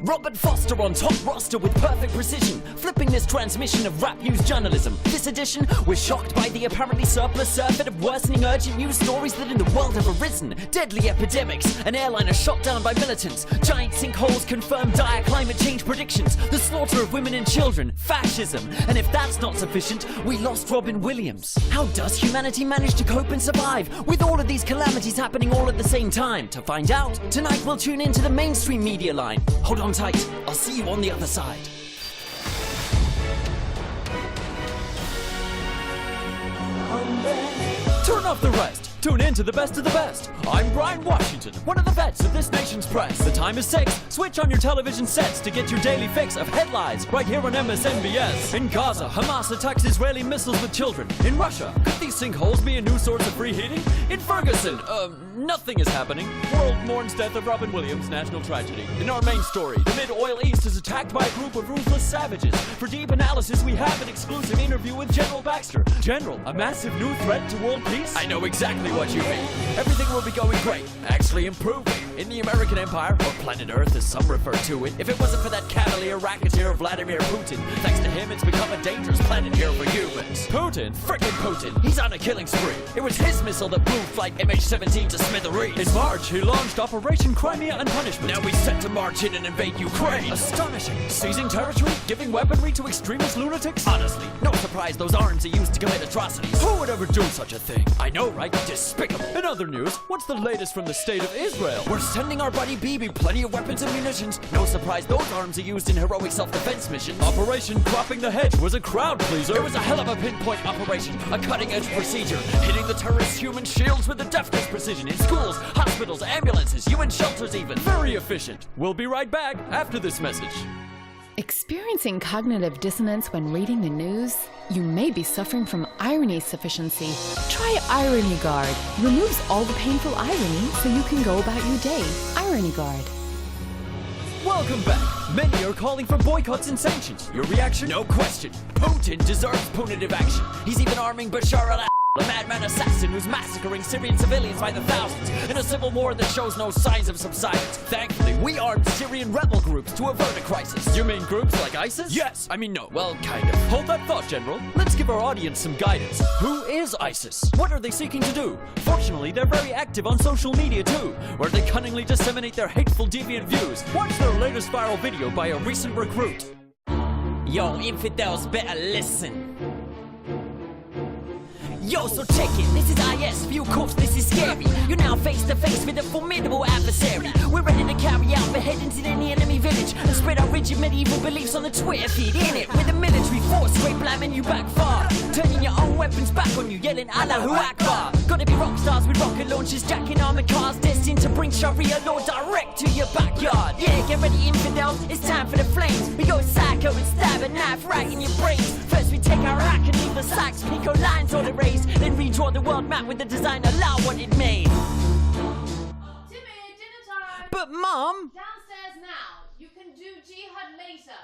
Robert Foster on top roster with perfect precision, flipping this transmission of rap news journalism. This edition, we're shocked by the apparently surplus surfeit of worsening urgent news stories that in the world have arisen. Deadly epidemics, an airliner shot down by militants, giant sinkholes confirm dire climate change predictions, the slaughter of women and children, fascism. And if that's not sufficient, we lost Robin Williams. How does humanity manage to cope and survive with all of these calamities happening all at the same time? To find out, tonight we'll tune into the mainstream media line. Hold on tight. I'll see you on the other side. Turn off the rest. Tune in to the best of the best. I'm Brian Washington, one of the vets of this nation's press. The time is 6. Switch on your television sets to get your daily fix of headlines right here on MSMBS. In Gaza, Hamas attacks Israeli missiles with children. In Russia, could these sinkholes be a new source of free heating? In Ferguson, nothing is happening. World mourns death of Robin Williams, national tragedy. In our main story, the Mid-Oil East is attacked by a group of ruthless savages. For deep analysis, we have an exclusive interview with General Baxter. General, a massive new threat to world peace? I know exactly what you mean. Everything will be going great, actually improving. In the American Empire, or planet Earth as some refer to it, if it wasn't for that cavalier racketeer Vladimir Putin, thanks to him it's become a dangerous planet here for humans. Putin? Frickin' Putin! He's on a killing spree. It was his missile that blew flight MH17 to smithereens. In March, he launched Operation Crimea and Punishment. Now he's set to march in and invade Ukraine. Astonishing! Seizing territory? Giving weaponry to extremist lunatics? Honestly, no surprise those arms are used to commit atrocities. Who would ever do such a thing? I know, right? Despicable. In other news, what's the latest from the state of Israel? We're sending our buddy Bibi plenty of weapons and munitions. No surprise those arms are used in heroic self-defense missions. Operation Cropping the Hedge was a crowd pleaser. It was a hell of a pinpoint operation, a cutting-edge procedure, hitting the terrorists' human shields with the deftest precision in schools, hospitals, ambulances, UN shelters even. Very efficient. We'll be right back after this message. Experiencing cognitive dissonance when reading the news? You may be suffering from irony sufficiency. Try Irony Guard. Removes all the painful irony so you can go about your day. Irony Guard. Welcome back. Many are calling for boycotts and sanctions. Your reaction? No question. Putin deserves punitive action. He's even arming Bashar al-Assad, a madman assassin who's massacring Syrian civilians by the thousands in a civil war that shows no signs of subsidence. Thankfully, we armed Syrian rebel groups to avert a crisis. You mean groups like ISIS? Yes. I mean, no. Well, kind of. Hold that thought, General. Let's give our audience some guidance. Who is ISIS? What are they seeking to do? Fortunately, they're very active on social media, too, where they cunningly disseminate their hateful, deviant views. Watch their latest viral video by a recent recruit. Yo, infidels, better listen. Yo, so check it, this is IS, few course, this is scary. You're now face to face with a formidable adversary. We're ready to carry out beheadings in any enemy village and spread our rigid medieval beliefs on the Twitter feed. In it, with a military force, straight blamming you back far, turning your own weapons back on you, yelling Allahu Akbar. Gotta be rock stars with rocket launchers, jacking armored cars, destined to bring Sharia law direct to your backyard. Yeah, get ready, infidels, it's time for the flames. We go psycho and stab a knife right in your brains. First we take our hack and leave the sacks, pico lines on the race. Then redraw the world map with the design allow what it made. Timmy, dinner time! But Mom! Downstairs now. You can do jihad later.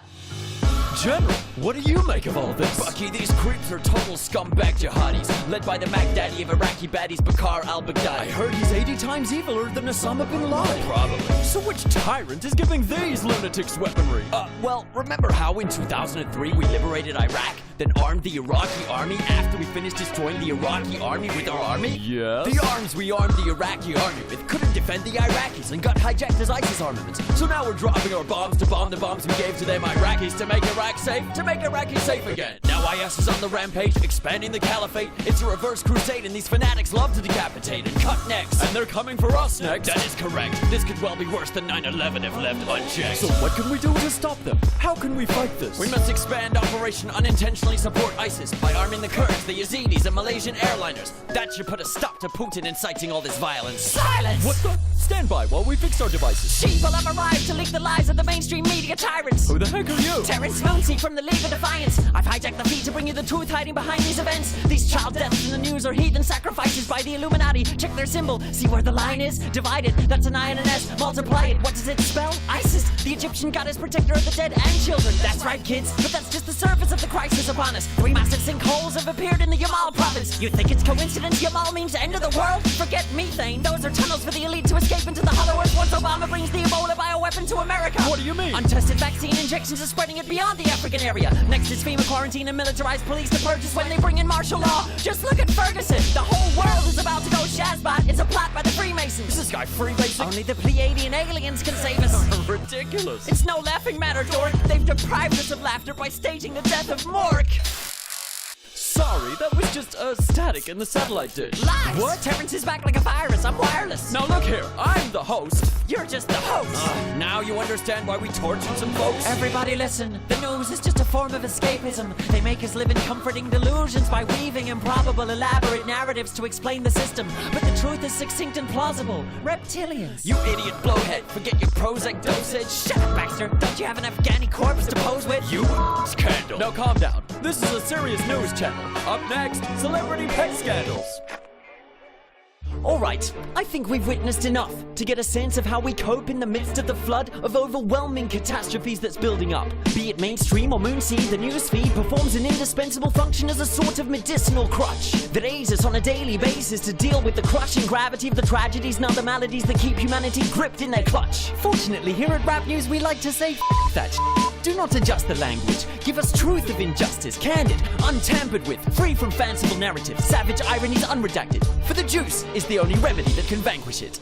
General, what do you make of all this? Bucky, these creeps are total scumbag jihadis, led by the Magdaddy of Iraqi baddies, Bakar al-Baghdadi. I heard he's 80 times eviler than Osama bin Laden. Probably. So which tyrant is giving these lunatics weaponry? Well, remember how in 2003 we liberated Iraq, then armed the Iraqi army after we finished destroying the Iraqi army with our army? Yes. The arms we armed the Iraqi army with couldn't defend the Iraqis and got hijacked as ISIS armaments. So now we're dropping our bombs to bomb the bombs we gave to them Iraqis to make Iraq safe, to make Iraqis safe again. Now IS is on the rampage, expanding the caliphate. It's a reverse crusade and these fanatics love to decapitate and cut necks. And they're coming for us next. That is correct. This could well be worse than 9/11 if left unchecked. So what can we do to stop them? How can we fight this? We must expand Operation Unintentionally Support ISIS by arming the Kurds, the Yazidis, and Malaysian airliners. That should put a stop to Putin inciting all this violence. Silence! What Stand by while we fix our devices. People have arrived to leak the lies of the mainstream media tyrants. Who the heck are you? Terrence Moonsey from the League of Defiance. I've hijacked the feed to bring you the truth hiding behind these events. These child deaths in the news are heathen sacrifices by the Illuminati. Check their symbol, see where the line is? Divided, that's an I and an S. Multiply it, what does it spell? ISIS, the Egyptian goddess protector of the dead and children. That's right, kids, but that's just the surface of the crisis upon us. 3 massive sinkholes have appeared in the Yamal province. You think it's coincidence Yamal means end of the world? Forget methane, those are tunnels for the elite to escape into the hollow earth once Obama brings the Ebola bioweapon to America. What do you mean? Untested vaccine injections are spreading it beyond the African area. Next is FEMA quarantine and militarized police to purchase when they bring in martial law. Just look at Ferguson. The whole world is about to go Shazbot. It's a plot by the Freemasons. Is this guy Freemason? Only the Pleiadian aliens can save us. Ridiculous. It's no laughing matter, dork. They've deprived us of laughter by staging the death of Mork. Sorry, that was just static in the satellite dish. Lies! What? Terrence is back like a virus. I'm wireless. Now look here, I'm the host. You're just the host. Now you understand why we tortured some folks? Everybody listen, the news is just a form of escapism. They make us live in comforting delusions by weaving improbable, elaborate narratives to explain the system. But the truth is succinct and plausible. Reptilians. You idiot blowhead, forget your Prozac dosage. Shut up, Baxter. Don't you have an Afghani corpse to pose with? You scandal. Now calm down. This is a serious news channel. Up next, celebrity pet scandals. Alright, I think we've witnessed enough to get a sense of how we cope in the midst of the flood of overwhelming catastrophes that's building up. Be it mainstream or moonseed, the newsfeed performs an indispensable function as a sort of medicinal crutch that aids us on a daily basis to deal with the crushing gravity of the tragedies and other maladies that keep humanity gripped in their clutch. Fortunately, here at Rap News we like to say F that sh**. Do not adjust the language. Give us truth of injustice, candid, untampered with, free from fanciful narratives, savage ironies unredacted. For the juice is the only remedy that can vanquish it.